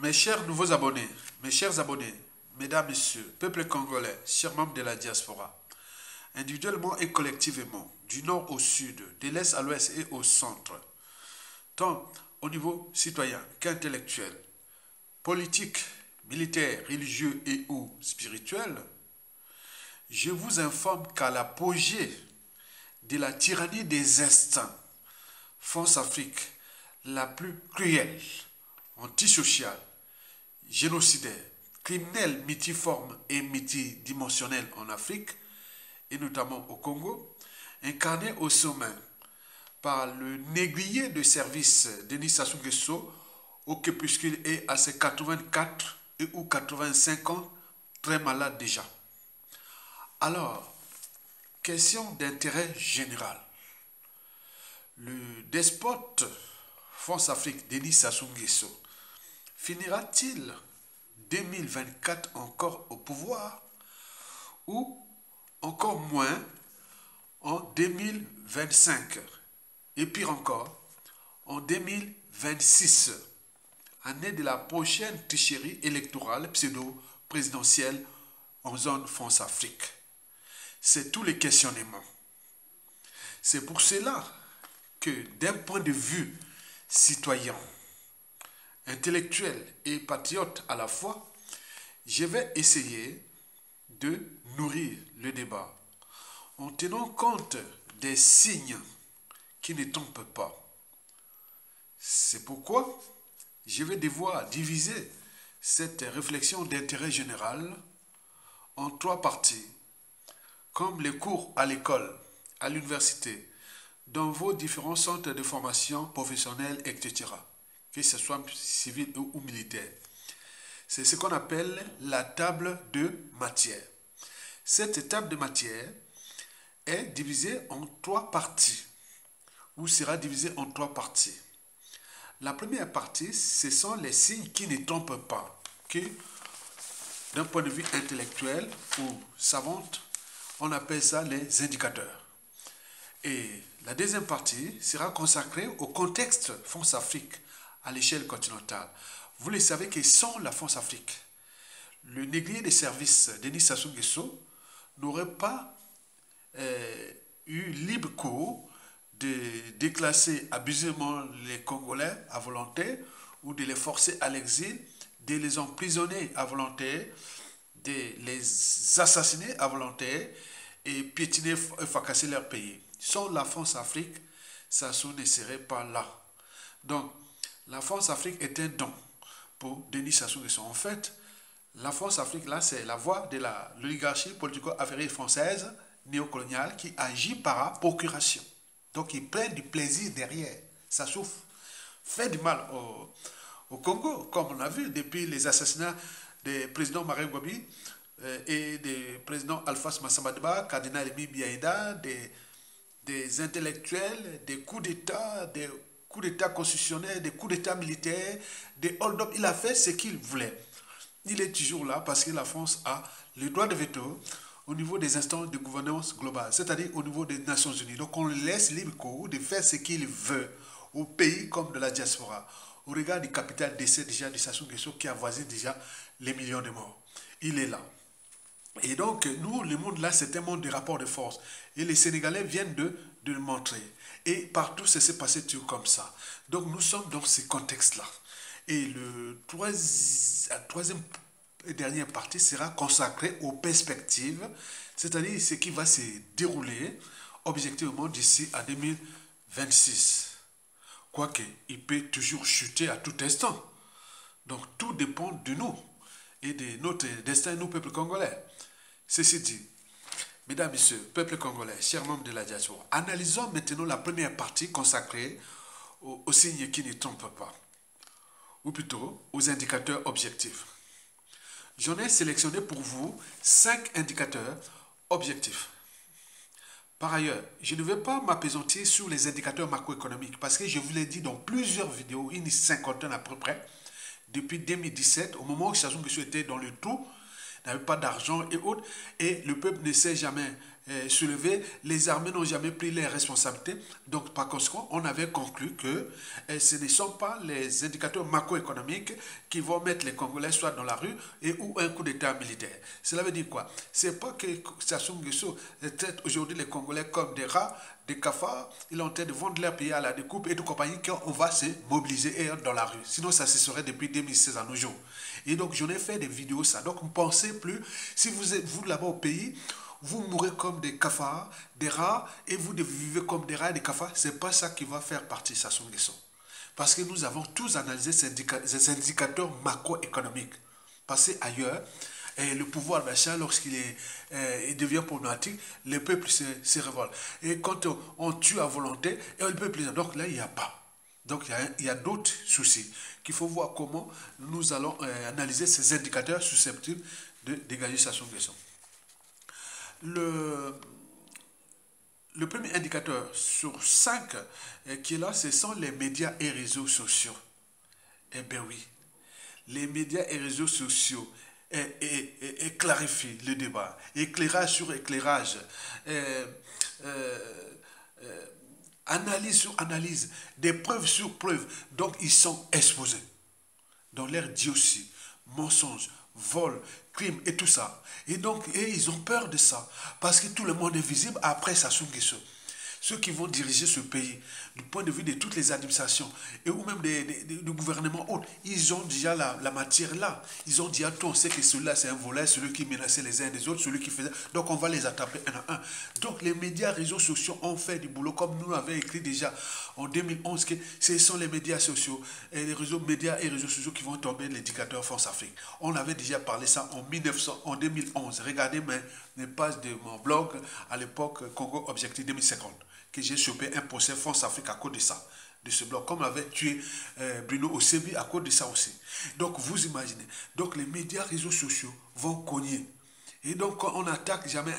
Mes chers nouveaux abonnés, mes chers abonnés, mesdames, messieurs, peuple congolais, chers membres de la diaspora, individuellement et collectivement, du nord au sud, de l'est à l'ouest et au centre, tant au niveau citoyen qu'intellectuel, politique, militaire, religieux et ou spirituel, je vous informe qu'à l'apogée de la tyrannie des instincts, France-Afrique, la plus cruelle, antisociale, génocidaire, criminelle multiforme et multidimensionnelle en Afrique, et notamment au Congo, incarnée au sommet par le négrier de service Denis Sassou Nguesso, au crépuscule et à ses 84 et ou 85 ans, très malade déjà. Alors, question d'intérêt général. Le despote France-Afrique, Denis Sassou Nguesso, finira-t-il 2024 encore au pouvoir ou encore moins en 2025 et pire encore en 2026, année de la prochaine tricherie électorale pseudo-présidentielle en zone France-Afrique? C'est tous les questionnements. C'est pour cela que d'un point de vue citoyen, intellectuel et patriote à la fois, je vais essayer de nourrir le débat en tenant compte des signes qui ne trompent pas. C'est pourquoi je vais devoir diviser cette réflexion d'intérêt général en 3 parties, comme les cours à l'école, à l'université, dans vos différents centres de formation professionnelle, etc., que ce soit civil ou militaire. C'est ce qu'on appelle la table de matière. Cette table de matière est divisée en 3 parties, ou sera divisée en 3 parties. La première partie, ce sont les signes qui ne trompent pas, que d'un point de vue intellectuel ou savant, on appelle ça les indicateurs. Et la deuxième partie sera consacrée au contexte France-Afrique à l'échelle continentale. Vous le savez que sans la France-Afrique, le négrier des services Denis Sassou Nguesso n'aurait pas eu libre cours de déclasser abusivement les Congolais à volonté ou de les forcer à l'exil, de les emprisonner à volonté, de les assassiner à volonté et piétiner et fracasser leur pays. Sans la France-Afrique, Sassou ne serait pas là. Donc, la France-Afrique est un don pour Denis Sassou Nguesso. En fait, la France-Afrique, là, c'est la voix de l'oligarchie politico-affairière française néocoloniale qui agit par procuration. Donc, ils prennent du plaisir derrière. Sassou fait du mal au Congo, comme on a vu depuis les assassinats des présidents Maré Ngouabi et des présidents Alphonse Massamadba, Cardinal Emi Biaïda, des intellectuels, des coups d'État constitutionnels, des coups d'État militaires, des hold-up. Il a fait ce qu'il voulait. Il est toujours là parce que la France a le droit de veto au niveau des instances de gouvernance globale, c'est-à-dire au niveau des Nations Unies. Donc on le laisse libre cours de faire ce qu'il veut au pays comme de la diaspora, au regard du capital décès déjà de Sassou Nguesso qui avoisine déjà les millions de morts. Il est là. Et donc, nous, le monde là, c'est un monde de rapports de force. Et les Sénégalais viennent de le montrer. Et partout, ça s'est passé tout comme ça. Donc, nous sommes dans ce contexte-là. Et la troisième et dernière partie sera consacrée aux perspectives, c'est-à-dire ce qui va se dérouler objectivement d'ici à 2026. Quoique, il peut toujours chuter à tout instant. Donc, tout dépend de nous et de notre destin, nous, peuple congolais. Ceci dit, mesdames, messieurs, peuple congolais, chers membres de la diaspora, analysons maintenant la première partie consacrée aux signes qui ne trompent pas, ou plutôt aux indicateurs objectifs. J'en ai sélectionné pour vous 5 indicateurs objectifs. Par ailleurs, je ne vais pas m'appesantir sur les indicateurs macroéconomiques parce que je vous l'ai dit dans plusieurs vidéos, une cinquantaine à peu près, depuis 2017, au moment où Sassou Nguesso était dans le trou, n'avait pas d'argent et autres, et le peuple ne s'est jamais soulevé, les armées n'ont jamais pris les responsabilités. Donc, par conséquent, on avait conclu que ce ne sont pas les indicateurs macroéconomiques qui vont mettre les Congolais soit dans la rue ou un coup d'État militaire. Cela veut dire quoi? C'est pas que Sassou Nguesso traite aujourd'hui les Congolais comme des rats, des cafards. Il est en train de vendre leur pays à la découpe et de compagnie qu'on va se mobiliser et être dans la rue. Sinon, ça se serait depuis 2016 à nos jours. Et donc, j'en ai fait des vidéos, ça. Donc, ne pensez plus, si vous êtes vous là-bas au pays, vous mourrez comme des cafards, des rats, et vous vivez comme des rats et des cafards. C'est pas ça qui va faire partie Sassou Nguesso. Parce que nous avons tous analysé ces indicateurs macroéconomiques. Passez ailleurs, et le pouvoir d'achat, lorsqu'il il devient problématique, le peuple se révolte. Et quand on tue à volonté, et le peuple, donc là, il n'y a pas. Donc il y a d'autres soucis qu'il faut voir comment nous allons analyser ces indicateurs susceptibles de dégager Sassou Nguesso. Le premier indicateur sur 5 qui est là, ce sont les médias et réseaux sociaux. Eh bien oui, les médias et réseaux sociaux clarifient le débat, éclairage sur éclairage, analyse sur analyse, des preuves sur preuves. Donc ils sont exposés dans leur idiotie, mensonges, vol, crime et tout ça. Et donc, ils ont peur de ça. Parce que tout le monde est visible après Sassou Nguesso. Ceux qui vont diriger ce pays, du point de vue de toutes les administrations, et ou même du gouvernement autre, ils ont déjà la matière là. Ils ont déjà tout. On sait que celui-là, c'est un voleur, celui qui menaçait les uns des autres, celui qui faisait... Donc, on va les attraper un à un. Donc, les médias, réseaux sociaux ont fait du boulot, comme nous l'avons écrit déjà en 2011, que ce sont les médias sociaux, et les médias et réseaux sociaux qui vont tomber l'indicateur France-Afrique. On avait déjà parlé ça en 2011. Regardez mes pages de mon blog, à l'époque, Congo Objectif 2050. Que j'ai chopé un procès France-Afrique à cause de ça, de ce bloc, comme avait tué Bruno Osebi à cause de ça aussi. Donc vous imaginez, donc les médias, réseaux sociaux vont cogner. Et donc quand on attaque jamais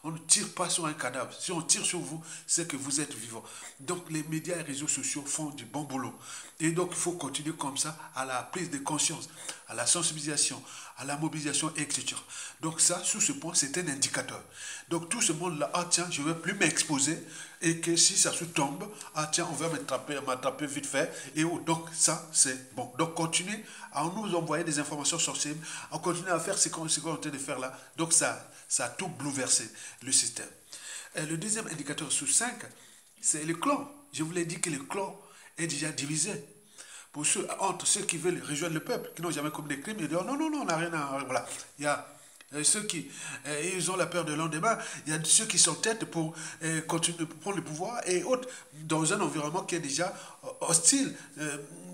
on ne tire pas sur un cadavre. Si on tire sur vous, c'est que vous êtes vivant. Donc les médias et réseaux sociaux font du bon boulot. Et donc il faut continuer comme ça à la prise de conscience, à la sensibilisation, à la mobilisation, etc. Donc ça, sur ce point, c'est un indicateur. Donc tout ce monde-là, ah tiens, je ne vais plus m'exposer et que si ça se tombe, ah tiens, on va m'attraper vite fait. Et donc ça, c'est bon. Donc continuez à nous envoyer des informations sensibles, à continuer à faire ce qu'on est en train de faire là. Donc ça a tout bouleversé le système. Et le deuxième indicateur sur 5, c'est le clan. Je vous l'ai dit que le clan est déjà divisé. Pour ceux, entre ceux qui veulent rejoindre le peuple, qui n'ont jamais commis des crimes, ils disent non, on n'a rien à... Voilà. Il y a ceux qui ils ont la peur de lendemain. Il y a ceux qui sont têtes pour continuer de prendre le pouvoir et autres dans un environnement qui est déjà hostile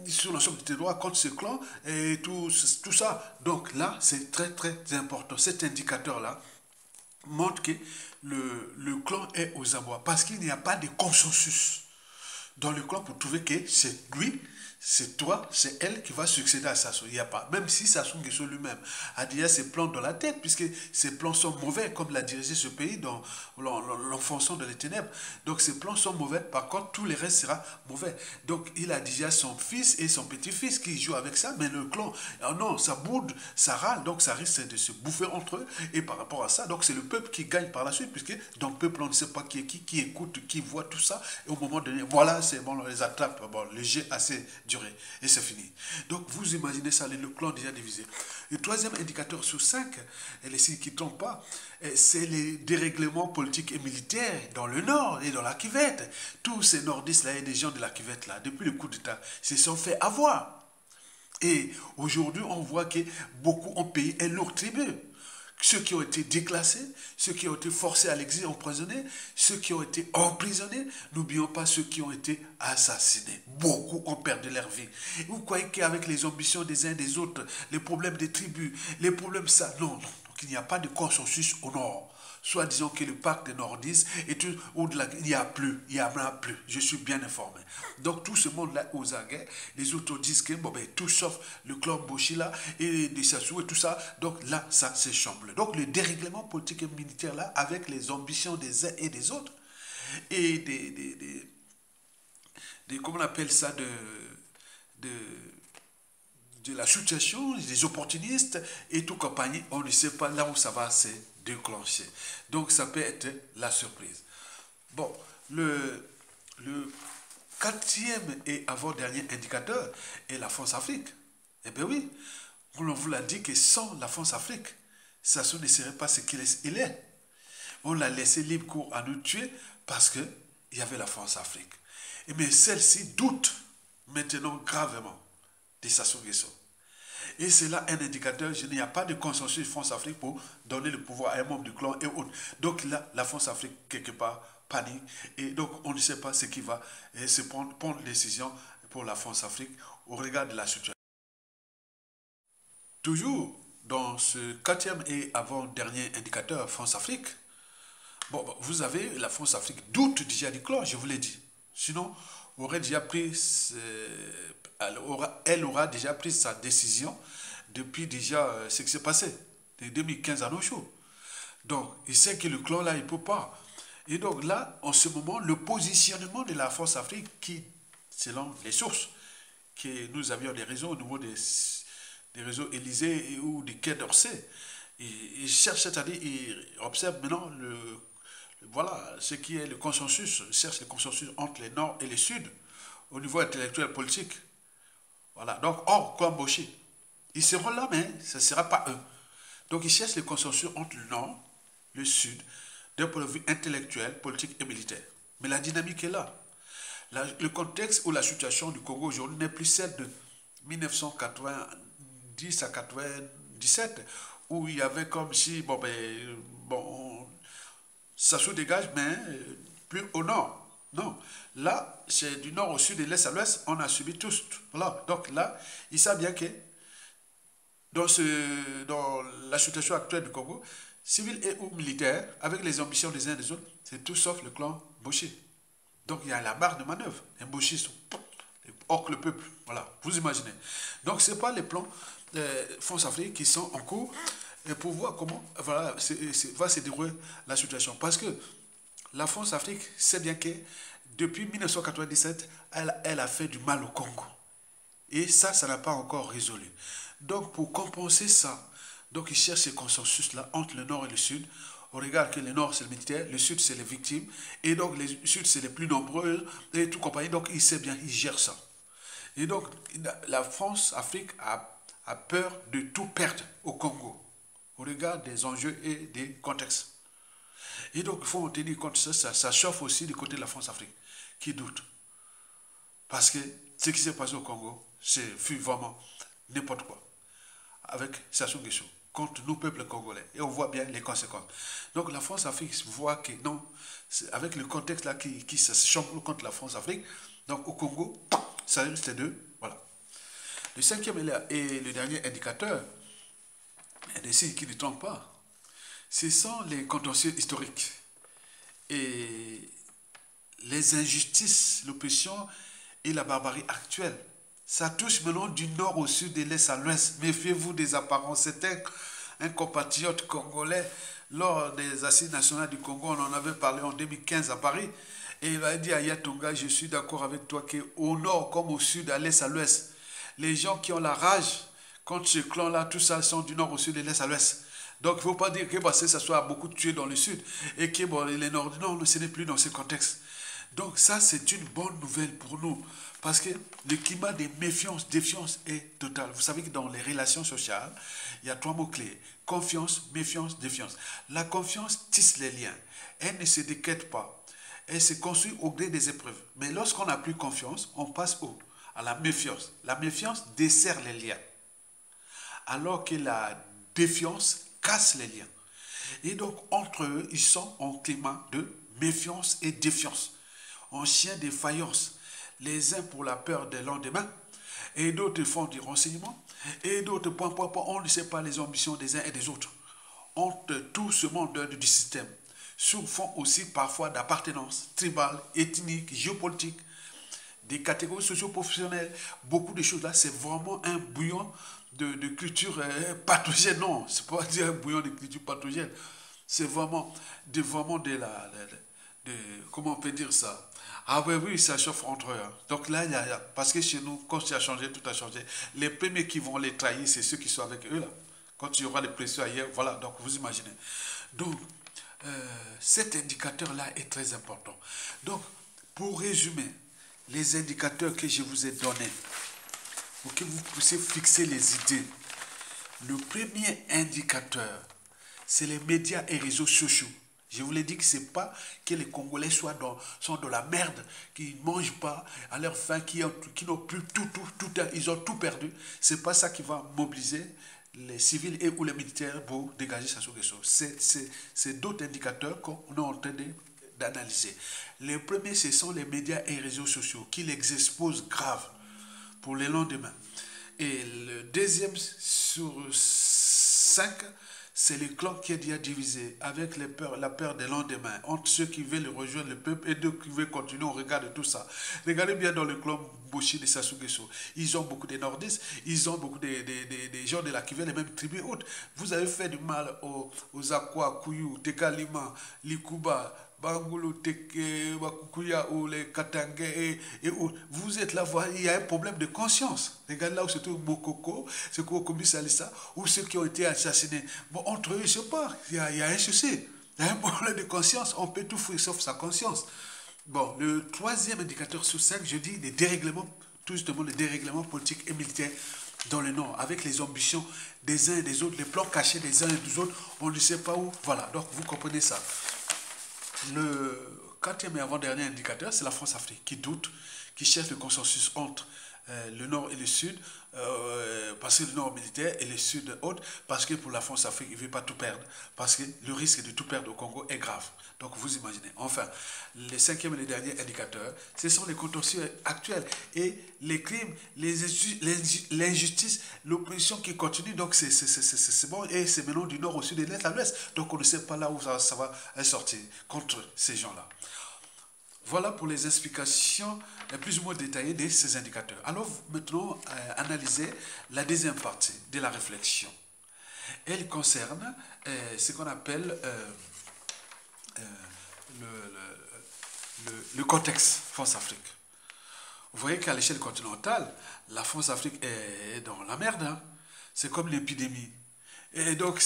sur l'ensemble du territoire contre ce clan et tout ça. Donc là, c'est très très important. Cet indicateur-là montre que le clan est aux abois parce qu'il n'y a pas de consensus dans le clan pour trouver que c'est lui, c'est toi, c'est elle qui va succéder à Sassou. Il n'y a pas. Même si Sassou Nguesso lui-même a déjà ses plans dans la tête, puisque ses plans sont mauvais, comme l'a dirigé ce pays dans l'enfonçant de les ténèbres. Donc ses plans sont mauvais, par contre, tout le reste sera mauvais. Donc il a déjà son fils et son petit-fils qui jouent avec ça, mais le clan, oh non, ça boude, ça râle, donc ça risque de se bouffer entre eux. Et par rapport à ça, donc c'est le peuple qui gagne par la suite, puisque dans le peuple, on ne sait pas qui est qui écoute, qui voit tout ça. Et au moment donné, voilà, c'est bon, on les attrape. Bon, le jet assez duré. Et c'est fini. Donc, vous imaginez ça, le clan déjà divisé. Le troisième indicateur sur 5, et les signes qui ne trompent pas, c'est les dérèglements politiques et militaires dans le nord et dans la Kivette. Tous ces nordistes-là et des gens de la Kivette-là, depuis le coup d'État, se sont fait avoir. Et aujourd'hui, on voit que beaucoup ont payé un lourd tribut. Ceux qui ont été déclassés, ceux qui ont été forcés à l'exil, emprisonnés, ceux qui ont été emprisonnés, n'oublions pas ceux qui ont été assassinés. Beaucoup ont perdu leur vie. Et vous croyez qu'avec les ambitions des uns et des autres, les problèmes des tribus, les problèmes ça, non. Donc il n'y a pas de consensus au nord. Soit disons que le pacte des nordistes et tout au-delà, il n'y en a plus. Je suis bien informé. Donc tout ce monde-là aux aguets, les autres disent que bon, ben, tout sauf le clan Bochila et des Sassou et tout ça. Donc là, ça s'échamble. Donc le dérèglement politique et militaire là, avec les ambitions des uns et des autres, et comment on appelle ça, de la situation, des opportunistes et tout compagnie, on ne sait pas là où ça va se déclencher. Donc ça peut être la surprise. Bon, le quatrième et avant-dernier indicateur est la France-Afrique. Eh bien oui, on vous l'a dit que sans la France-Afrique, ça ne serait pas ce qu'il est. On l'a laissé libre cours à nous tuer parce qu'il y avait la France-Afrique. Mais celle-ci doute maintenant gravement de Sassou Nguesso. Et c'est là un indicateur, il n'y a pas de consensus France-Afrique pour donner le pouvoir à un membre du clan et autres. Donc là, la France-Afrique, quelque part, panique. Et donc, on ne sait pas ce qui va se prendre une décision pour la France-Afrique au regard de la situation. Toujours dans ce quatrième et avant-dernier indicateur France-Afrique, bon, vous avez la France-Afrique doute déjà du clan, je vous l'ai dit. Sinon, elle aura déjà pris sa décision depuis déjà ce qui s'est passé, de 2015 à nos jours. Donc, il sait que le clan là, il ne peut pas. Et donc là, en ce moment, le positionnement de la France-Afrique, qui, selon les sources, que nous avions des réseaux au niveau des réseaux Élysée ou des Quai d'Orsay, il cherche, c'est-à-dire, il observe maintenant voilà, ce qui est le consensus, cherche le consensus entre les Nord et les Sud, au niveau intellectuel politique. Voilà, donc hors Kwamboché. Ils seront là, mais ce ne sera pas eux. Donc ils cherchent le consensus entre le Nord, le Sud, d'un point de vue intellectuel, politique et militaire. Mais la dynamique est là. Le contexte ou la situation du Congo aujourd'hui n'est plus celle de 1990 à 1997, où il y avait comme si, ça se dégage, mais plus au nord. Non. Là, c'est du nord au sud et de l'est à l'ouest, on a subi tous. Voilà. Donc là, ils savent bien que dans la situation actuelle du Congo, civil et ou militaire, avec les ambitions des uns et des autres, c'est tout sauf le clan Boucher. Donc il y a la barre de manœuvre. Les Bouchistes sont hors que le peuple. Voilà, vous imaginez. Donc ce n'est pas les plans France-Afrique qui sont en cours pour voir comment va se dérouler la situation. Parce que la France-Afrique sait bien que depuis 1997, elle a fait du mal au Congo. Et ça n'a pas encore résolu. Donc pour compenser ça, donc ils cherchent ce consensus-là entre le Nord et le Sud. On regarde que le Nord c'est le militaire, le Sud c'est les victimes, et donc le Sud c'est les plus nombreux, et tout compagnie. Donc il sait bien, il gère ça. Et donc la France-Afrique a peur de tout perdre au Congo, au regard des enjeux et des contextes. Et donc il faut en tenir compte, ça chauffe aussi du côté de la France-Afrique, qui doute. Parce que ce qui s'est passé au Congo, fut vraiment n'importe quoi, avec Sassou Nguesso, contre nous, peuple congolais. Et on voit bien les conséquences. Donc la France-Afrique voit que non, avec le contexte là qui se chamboule contre la France-Afrique, donc au Congo, ça risque de, voilà. Le cinquième et le dernier indicateur, des signes qui ne trompent pas, ce sont les contentieux historiques et les injustices, l'oppression et la barbarie actuelle. Ça touche maintenant du nord au sud, de l'est à l'ouest. Méfiez-vous des apparences. C'est un compatriote congolais, lors des assises nationales du Congo, on en avait parlé en 2015 à Paris, et il a dit à Yatonga, je suis d'accord avec toi qu'au nord comme au sud, à l'est à l'ouest, les gens qui ont la rage contre ce clan-là, tout ça, sont du nord au sud, de l'est à l'ouest. Donc il ne faut pas dire que ça soit beaucoup tué dans le sud, et que les nord, non, ce n'est plus dans ce contexte. Donc ça, c'est une bonne nouvelle pour nous. Parce que le climat de méfiance, défiance est total. Vous savez que dans les relations sociales, il y a 3 mots-clés. Confiance, méfiance, défiance. La confiance tisse les liens. Elle ne se décrète pas. Elle se construit au gré des épreuves. Mais lorsqu'on n'a plus confiance, on passe à la méfiance. La méfiance dessert les liens. Alors que la défiance casse les liens. Et donc, entre eux, ils sont en climat de méfiance et défiance. En chien de faïence. Les uns pour la peur des lendemains, et d'autres font du renseignement, et d'autres, on ne sait pas les ambitions des uns et des autres. Entre tout ce monde du système, sur fond aussi parfois d'appartenance tribale, ethnique, géopolitique, des catégories socio-professionnelles, beaucoup de choses là, c'est vraiment un bouillon de culture pathogène. Non, c'est pas dire un bouillon de culture pathogène, c'est vraiment comment on peut dire ça? Ah oui, ça chauffe entre eux. Hein. Donc là, parce que chez nous, quand ça a changé, tout a changé. Les premiers qui vont les trahir, c'est ceux qui sont avec eux là. Quand il y aura des pressions ailleurs, voilà, donc vous imaginez. Donc, cet indicateur-là est très important. Donc, pour résumer, les indicateurs que je vous ai donnés, pour que vous puissiez fixer les idées, le premier indicateur, c'est les médias et réseaux sociaux. Je vous l'ai dit que ce n'est pas que les Congolais sont dans la merde, qu'ils ne mangent pas à leur faim, qu'ils n'ont plus tout, ils ont tout perdu. Ce n'est pas ça qui va mobiliser les civils et ou les militaires pour dégager Sassou Nguesso. C'est d'autres indicateurs qu'on est en train d'analyser. Les premiers, ce sont les médias et réseaux sociaux qui les exposent grave pour les lendemains. Et le deuxième sur 5, c'est le clan qui est déjà divisé avec la peur des lendemains entre ceux qui veulent rejoindre le peuple et ceux qui veulent continuer. On regarde tout ça. Regardez bien dans le clan Boshi de Sassou Nguesso. Ils ont beaucoup de nordistes, ils ont beaucoup de gens de la Kivu, les mêmes tribus hautes. Vous avez fait du mal aux Akwa, Kouyu, Tekalima, Likuba, Bangoulou, Teke, Wakukuya ou les Katangé et autres. Vous êtes là, il y a un problème de conscience. Regardez là où se trouve Mokoko, ce qu'on commis Salissa, ou ceux qui ont été assassinés. Bon, entre eux, je ne sais pas, il y a un souci. Il y a un problème de conscience. On peut tout faire sauf sa conscience. Bon, le troisième indicateur sur 5, je dis les dérèglements, tout justement les dérèglements politiques et militaires dans le Nord, avec les ambitions des uns et des autres, les plans cachés des uns et des autres, on ne sait pas où. Voilà, donc vous comprenez ça. Le quatrième et avant-dernier indicateur, c'est la France-Afrique qui doute, qui cherche le consensus entre le Nord et le Sud, parce que le Nord militaire et le Sud autre, parce que pour la France-Afrique, il ne veut pas tout perdre, parce que le risque de tout perdre au Congo est grave. Donc vous imaginez. Enfin, les cinquième et les derniers indicateurs, ce sont les contentieux actuels et les crimes, l'injustice, l'oppression qui continue. Donc c'est bon, et c'est maintenant du nord au sud et de l'est à l'ouest. Donc on ne sait pas là où ça va sortir contre ces gens-là. Voilà pour les explications plus ou moins détaillées de ces indicateurs. Alors maintenant, analyser la deuxième partie de la réflexion. Elle concerne ce qu'on appelle le contexte France-Afrique. Vous voyez qu'à l'échelle continentale, la France-Afrique est dans la merde. Hein? C'est comme l'épidémie. Et donc,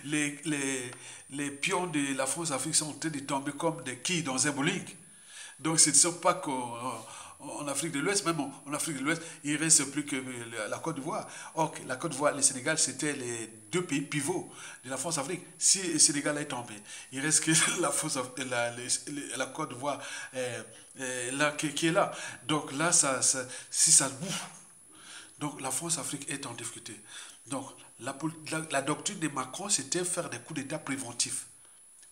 les pions de la France-Afrique sont en train de tomber comme des quilles dans un bowling. Donc, ce ne sont pas qu'en Afrique de l'Ouest, même en Afrique de l'Ouest, il ne reste plus que la Côte d'Ivoire. Or, la Côte d'Ivoire et le Sénégal, c'était les deux pays pivots de la France-Afrique. Si le Sénégal est tombé, il reste que la Côte d'Ivoire qui est là. Donc là, si ça bouffe, donc la France-Afrique est en difficulté. Donc, la doctrine de Macron, c'était faire des coups d'État préventifs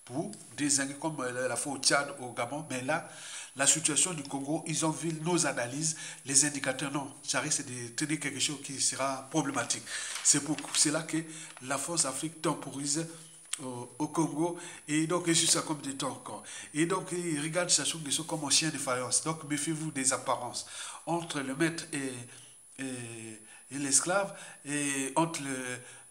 pour désigner comme la fois au Tchad, au Gabon. Mais là, la situation du Congo, ils ont vu nos analyses, les indicateurs, non, ça risque de tenir quelque chose qui sera problématique. C'est pour cela que la France-Afrique temporise au Congo, et donc il suit ça comme des temps encore. Et donc il regarde Sassou Nguesso comme un chien de faïence. Donc méfiez-vous des apparences entre le maître et l'esclave, et entre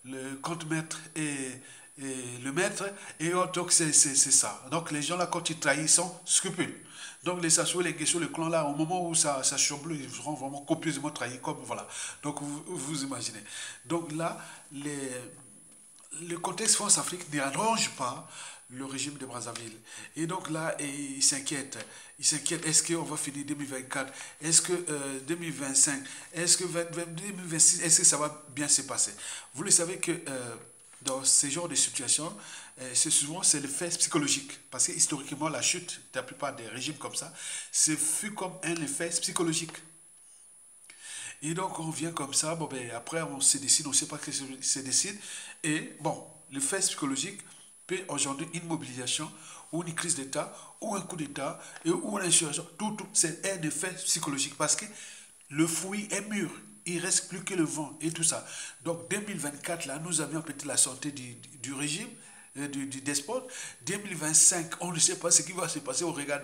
le contre-maître et le maître, et donc c'est ça. Donc les gens là, quand ils trahissent, sont scrupules. Donc les Sassou et les Nguesso, le clan là, au moment où ça chamboule, ils seront vraiment copieusement trahis, comme voilà. Donc vous imaginez. Donc là, le contexte France-Afrique n'arrange pas le régime de Brazzaville. Et donc là, il s'inquiète. Il s'inquiète, est-ce qu'on va finir 2024? Est-ce que 2025? Est-ce que 2026? Est-ce que ça va bien se passer? Vous le savez que dans ce genre de situation, c'est souvent le fait psychologique. Parce que historiquement, la chute de la plupart des régimes comme ça, c'est fut comme un effet psychologique. Et donc on vient comme ça, bon ben après on se décide, on ne sait pas ce qui se décide. Et bon, le fait psychologique peut engendrer une mobilisation ou une crise d'État ou un coup d'État ou une insurrection. Tout c'est un effet psychologique parce que le fruit est mûr. Il ne reste plus que le vent et tout ça. Donc 2024, là, nous avions peut-être la santé du régime, du despote. 2025, on ne sait pas ce qui va se passer au regard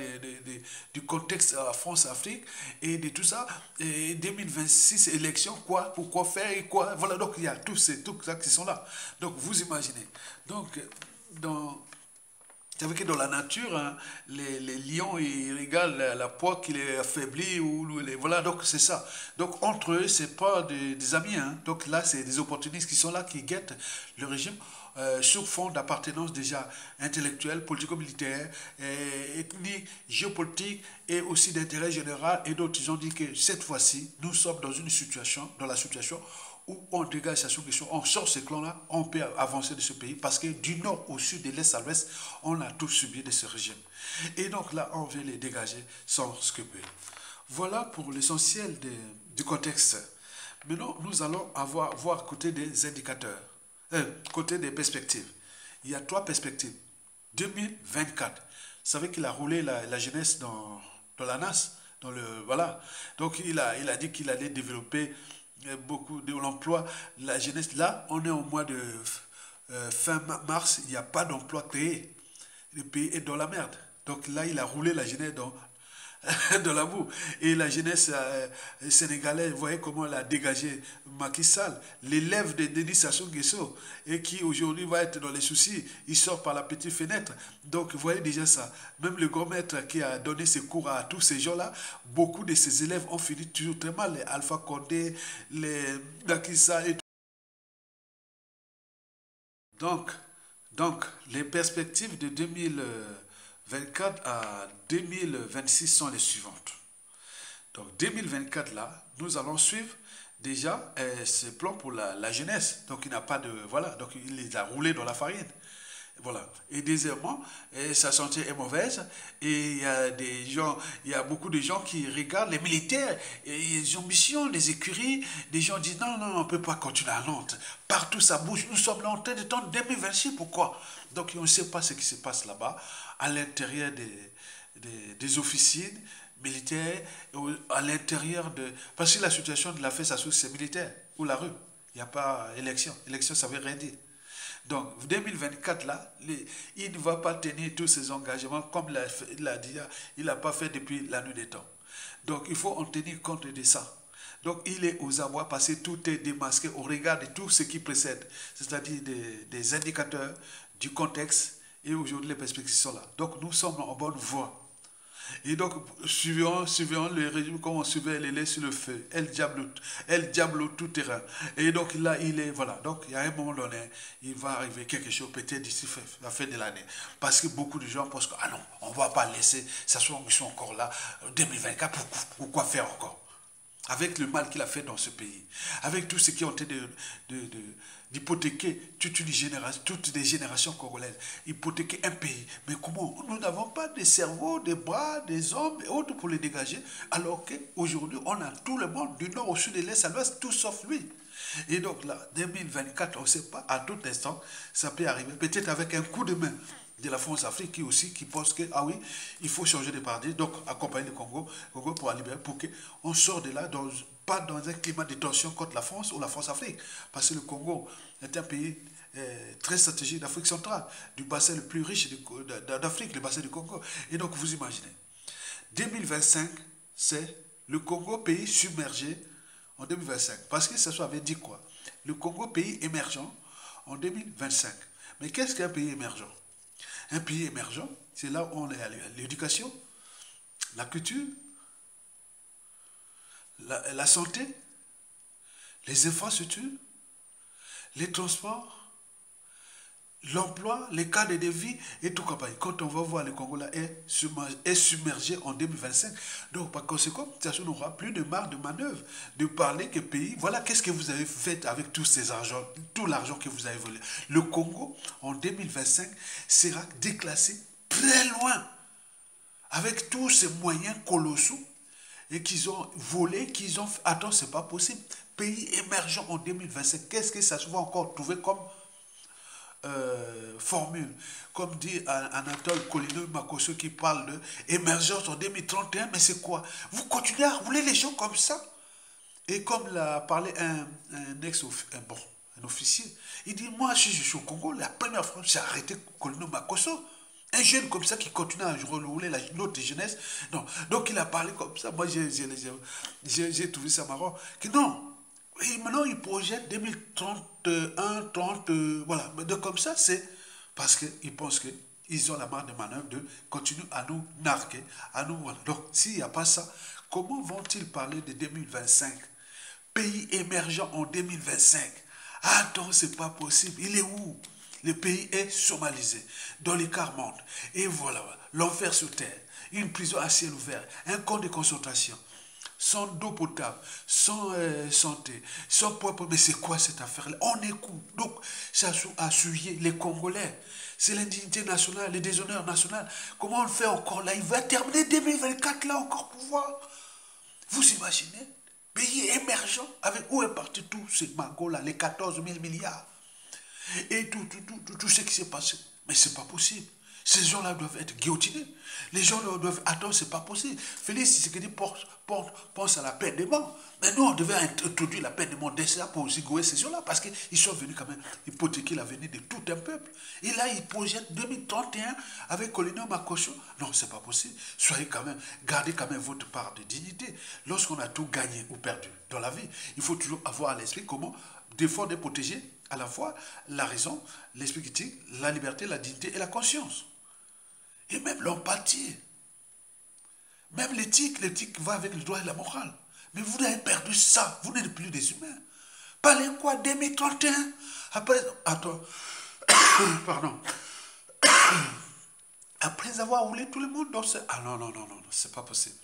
du contexte France-Afrique et de tout ça. Et 2026, élection, quoi, pourquoi faire et quoi. Voilà, donc il y a tous ça qui sont là. Donc vous imaginez. Donc, vous savez que dans la nature, hein, les lions, ils regardent la proie qui les affaiblit. Voilà, donc c'est ça. Donc entre eux, ce n'est pas des amis. Hein. Donc là, c'est des opportunistes qui sont là, qui guettent le régime. sur fond d'appartenance déjà intellectuelle, politico-militaire, ethnique, géopolitique et aussi d'intérêt général. Et d'autres, ils ont dit que cette fois-ci, nous sommes dans une situation, dans la situation où on dégage sa sous-question, on sort ces clans-là, on peut avancer de ce pays parce que du nord au sud, de l'est à l'ouest, on a tous subi de ce régime. Et donc là, on veut les dégager sans scrupule. Voilà pour l'essentiel du contexte. Maintenant, nous allons voir côté des indicateurs, côté des perspectives. Il y a 3 perspectives. 2024. Vous savez qu'il a roulé la jeunesse dans la NAS, voilà. Donc il a dit qu'il allait développer beaucoup de l'emploi, la jeunesse. Là, on est au mois de fin mars, il n'y a pas d'emploi créé. Le pays est dans la merde. Donc là, il a roulé la jeunesse dans la boue. Et la jeunesse sénégalaise, vous voyez comment elle a dégagé Macky Sall, l'élève de Denis Sassou Nguesso, et qui aujourd'hui va être dans les soucis, il sort par la petite fenêtre. Donc vous voyez déjà ça. Même le grand maître qui a donné ses cours à tous ces gens-là, beaucoup de ces élèves ont fini toujours très mal. Les Alpha Condé, les Macky Sall et tout. Donc, les perspectives de 2024 à 2026 sont les suivantes. Donc 2024 là, nous allons suivre déjà ce plan pour la jeunesse. Donc il n'a pas de... Voilà, donc il les a roulés dans la farine. Voilà. Et deuxièmement, sa santé est mauvaise et il y a beaucoup de gens qui regardent les militaires, et ils ont mission, les écuries, des gens disent non, non, on ne peut pas continuer à Nantes. Partout ça bouge, nous sommes là en train de temps 2026, pourquoi? Donc on ne sait pas ce qui se passe là-bas, à l'intérieur des officines militaires, à l'intérieur de... Parce que la situation de la fête, ça c'est militaire, ou la rue. Il n'y a pas élection. Élection, ça veut rien dire. Donc, 2024, là, il ne va pas tenir tous ses engagements comme il l'a dit, il n'a pas fait depuis la nuit des temps. Donc, il faut en tenir compte de ça. Donc, il est aux abois parce que tout est démasqué au regard de tout ce qui précède, c'est-à-dire des indicateurs, du contexte, et aujourd'hui, les perspectives sont là. Donc, nous sommes en bonne voie. Et donc, suivant le régime, comme on suivait les laits sur le feu, elle diable tout terrain. Et donc là, voilà. Donc, il y a un moment donné, il va arriver quelque chose, peut-être d'ici la fin de l'année. Parce que beaucoup de gens pensent que, ah non, on ne va pas laisser, ça soit, ils sont encore là, 2024, pourquoi faire encore? Avec le mal qu'il a fait dans ce pays, avec tout ce qui ont été d'hypothéquer toutes les générations congolaises, hypothéquer un pays. Mais comment? Nous n'avons pas de cerveau, des bras, des hommes et autres pour les dégager, alors qu'aujourd'hui, on a tout le monde, du nord au sud, de l'est à l'ouest, tout sauf lui. Et donc là, 2024, on ne sait pas, à tout instant, ça peut arriver, peut-être avec un coup de main de la France-Afrique qui pense que, ah oui, il faut changer de paradigme, donc accompagner le Congo pour la libérer, pour qu'on sorte de là, pas dans un climat de tension contre la France ou la France-Afrique. Parce que le Congo est un pays très stratégique d'Afrique centrale, du bassin le plus riche d'Afrique, le bassin du Congo. Et donc, vous imaginez, 2025, c'est le Congo pays submergé en 2025. Parce que ça avait dit quoi? Le Congo pays émergent en 2025. Mais qu'est-ce qu'un pays émergent? Un pays émergent, c'est là où on est à l'éducation, la culture, la santé, les infrastructures, les transports, l'emploi, les cadres de vie et tout compagnie. Quand on va voir le Congo là est submergé en 2025, donc par conséquent, ça n'aura plus de marge de manœuvre de parler que pays. Voilà qu'est-ce que vous avez fait avec tous ces argent, tout l'argent que vous avez volé. Le Congo en 2025 sera déclassé très loin avec tous ces moyens colossaux et qu'ils ont volé, qu'ils ont... Attends, c'est pas possible. Pays émergent en 2025, qu'est-ce que ça se va encore trouver comme formule, comme dit Anatole Colino Makosso qui parle de émergence en 2031, mais c'est quoi? Vous continuez à rouler les gens comme ça? Et comme l'a parlé un officier, il dit, moi, si je suis au Congo, la première fois, j'ai arrêté Colino Makosso. Un jeune comme ça qui continue à rouler l'autre jeunesse. Non. Donc il a parlé comme ça. Moi, j'ai trouvé ça marrant. Que non. Et maintenant, il projette 2031, 30, voilà. Mais de comme ça, c'est parce qu'ils pensent qu'ils ont la marge de manœuvre de continuer à nous narguer, à nous... Voilà. Donc, s'il n'y a pas ça, comment vont-ils parler de 2025? Pays émergent en 2025. Attends, c'est pas possible. Il est où? Le pays est somalisé, dans les quarts montent. Et voilà, l'enfer sur terre, une prison à ciel ouvert, un camp de concentration, sans eau potable, sans santé, sans propre. Mais c'est quoi cette affaire-là? On écoute. Donc, ça a souillé les Congolais. C'est l'indignité nationale, le déshonneur national. Comment on le fait encore là? Il va terminer 2024 là encore pour voir. Vous imaginez? Pays émergent, avec où est parti tout ce magot là, les 14 000 milliards. Et tout ce qui s'est passé. Mais c'est pas possible. Ces gens-là doivent être guillotinés. Les gens là doivent attendre, c'est pas possible. Félix Tshisekedi pense à la peine de mort. Mais nous, on devait introduire la peine de mort déjà pour zigouer ces gens-là, parce qu'ils sont venus quand même hypothéquer l'avenir de tout un peuple. Et là, ils projettent 2031 avec Colonel Makocho. Non, c'est pas possible. Soyez quand même, gardez quand même votre part de dignité. Lorsqu'on a tout gagné ou perdu dans la vie, il faut toujours avoir à l'esprit comment défendre et protéger à la fois la raison, l'esprit critique, la liberté, la dignité et la conscience. Et même l'empathie. Même l'éthique va avec le droit et la morale. Mais vous avez perdu ça, vous n'êtes plus des humains. Parlez quoi, 2031? Après, attends, pardon. Après avoir roulé tout le monde dans ce... Ah non, c'est pas possible.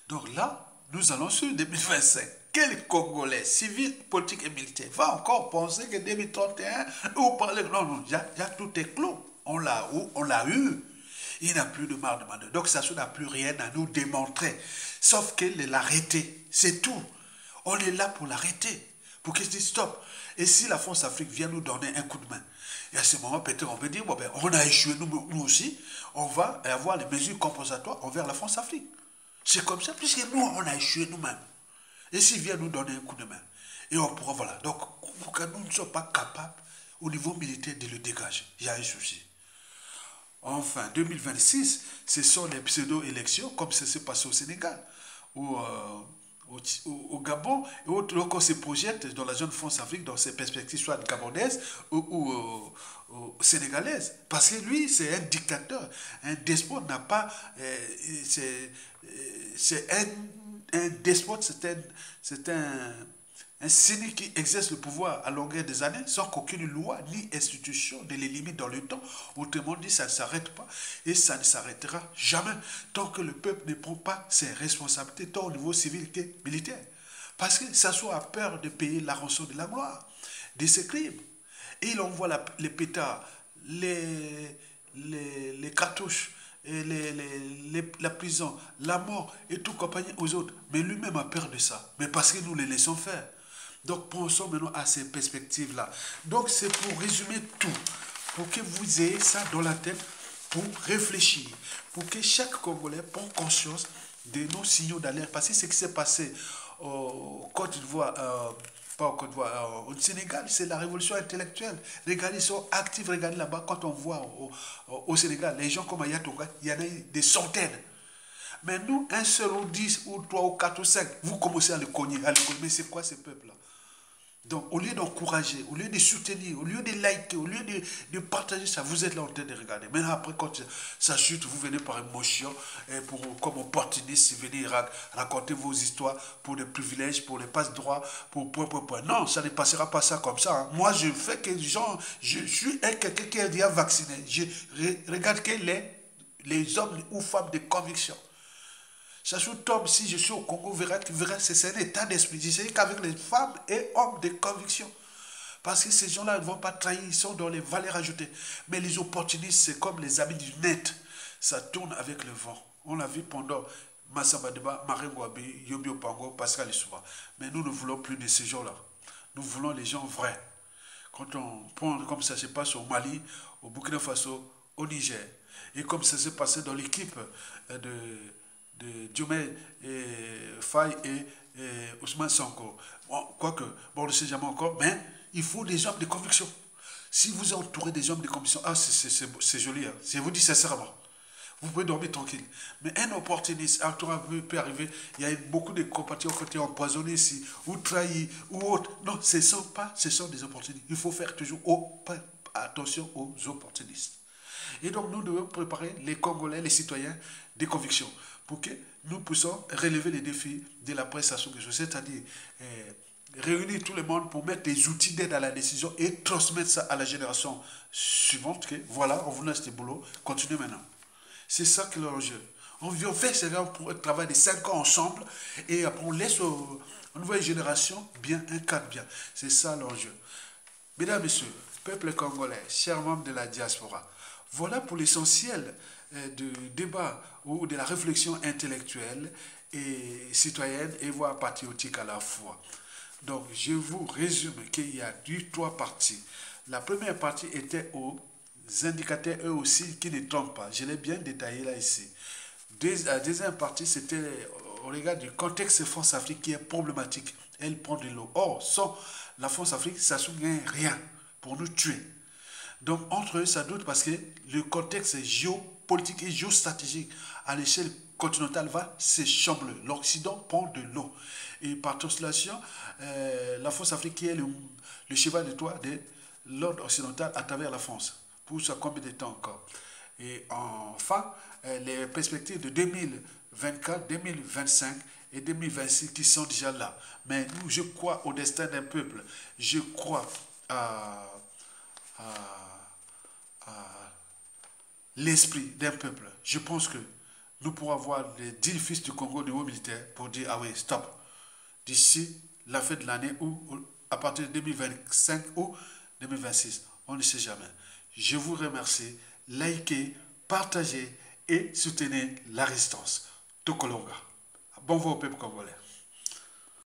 Donc là, nous allons sur 2025. Quel Congolais, civil, politique et militaire, va encore penser que 2031, ou parler... Non, tout est clos. On l'a eu. Il n'a plus de marge de manœuvre. Donc, ça n'a plus rien à nous démontrer. Sauf que l'arrêter, c'est tout. On est là pour l'arrêter. Pour qu'il se dise stop. Et si la France Afrique vient nous donner un coup de main, et à ce moment, peut-être on peut dire, bon, ben, on a échoué nous aussi, on va avoir les mesures compensatoires envers la France Afrique. C'est comme ça, puisque nous, on a échoué nous-mêmes. Et s'il vient nous donner un coup de main, et on pourra, voilà. Donc, quand nous ne sommes pas capables, au niveau militaire, de le dégager, il y a un souci. Enfin, 2026, ce sont les pseudo-élections, comme ça s'est passé au Sénégal, au Gabon, et lorsqu'on se projette dans la zone France-Afrique, dans ses perspectives soit gabonaises ou sénégalaises. Parce que lui, c'est un dictateur, un despote n'a pas... c'est un despote, c'est un cynique qui exerce le pouvoir à longueur des années sans qu'aucune loi ni institution ne les limite dans le temps. Autrement dit, ça ne s'arrête pas et ça ne s'arrêtera jamais tant que le peuple ne prend pas ses responsabilités, tant au niveau civil que militaire. Parce que ça soit à peur de payer la rançon de la gloire, de ses crimes. Et il envoie les pétards, les cartouches, et la prison, la mort et tout compagnie aux autres. Mais lui-même a peur de ça. Mais parce que nous les laissons faire. Donc pensons maintenant à ces perspectives-là. Donc c'est pour résumer tout, pour que vous ayez ça dans la tête, pour réfléchir, pour que chaque Congolais prenne conscience de nos signaux d'alerte. Parce que ce qui s'est passé au Côte d'Ivoire, pas au Côte d'Ivoire, au Sénégal, c'est la révolution intellectuelle. Regardez, ils sont actifs, regardez là-bas, quand on voit au Sénégal, les gens comme Ayatollah, il y en a des centaines. Mais nous, un seul ou 10 ou 3 ou 4 ou 5, vous commencez à le cogner. Mais c'est quoi ce peuple-là? Donc, au lieu d'encourager, au lieu de soutenir, au lieu de liker, au lieu de partager ça, vous êtes là en train de regarder. Maintenant, après, quand ça chute, vous venez par émotion, comme opportuniste, venez raconter vos histoires pour des privilèges, pour les passe-droits, pour point. Non, ça ne passera pas ça comme ça. Hein. Moi, je fais que je suis quelqu'un qui est déjà vacciné. Je regarde que les hommes ou femmes de conviction. Ça se tombe, si je suis au Congo, verra c'est un état d'esprit. Je sais qu'avec les femmes et hommes de conviction. Parce que ces gens-là ne vont pas trahir, ils sont dans les valeurs ajoutées. Mais les opportunistes, c'est comme les amis du net. Ça tourne avec le vent. On l'a vu pendant Massamba Deba, Marengo Abi, Yobi Opango, Pascal Issouba. Mais nous ne voulons plus de ces gens-là. Nous voulons les gens vrais. Quand on prend, comme ça se passe au Mali, au Burkina Faso, au Niger, et comme ça s'est passé dans l'équipe de Diomaye Faye et Ousmane Sonko. Bon, quoique, bon, on ne sait jamais encore, mais il faut des hommes de conviction. Si vous entourez des hommes de conviction, c'est joli, hein, je vous dis sincèrement, vous pouvez dormir tranquille. Mais un opportuniste, peut arriver, il y a beaucoup de compatriotes qui ont été empoisonnés ici, ou trahis, ou autres. Non, ce sont des opportunistes. Il faut faire toujours attention aux opportunistes. Et donc, nous devons préparer les Congolais, les citoyens, des convictions, pour que nous puissions relever les défis de la presse à c'est-à-dire réunir tout le monde pour mettre des outils d'aide à la décision et transmettre ça à la génération suivante. Que voilà, on vous laisse le boulot, continuez maintenant. C'est ça qui est l'enjeu. On fait ce travail de 5 ans ensemble et après on laisse aux nouvelles générations bien un cadre bien. C'est ça l'enjeu. Mesdames, Messieurs, peuple congolais, chers membres de la diaspora, voilà pour l'essentiel du débat ou de la réflexion intellectuelle et citoyenne et voire patriotique à la fois. Donc, je vous résume qu'il y a trois parties. La première partie était aux indicateurs, eux aussi, qui ne trompent pas. Je l'ai bien détaillé là ici. La deuxième partie, c'était au regard du contexte France-Afrique qui est problématique. Elle prend de l'eau. Or, sans la France-Afrique, ça ne gagne rien pour nous tuer. Donc, entre eux, ça doute parce que le contexte géopolitique et géostratégique à l'échelle continentale va s'échambrer. L'Occident prend de l'eau. Et par translation, la France-Afrique qui est le cheval de Troie de l'ordre occidental à travers la France. Pour ça, combien de temps encore? Et enfin, les perspectives de 2024, 2025 et 2026 qui sont déjà là. Mais nous, je crois au destin d'un peuple. Je crois à l'esprit d'un peuple. Je pense que nous pourrons avoir les 10 fils du Congo au niveau militaire pour dire, ah oui, stop. D'ici la fin de l'année ou à partir de 2025 ou 2026, on ne sait jamais. Je vous remercie. Likez, partagez et soutenez la résistance. Tokolonga. Bon vent au peuple congolais.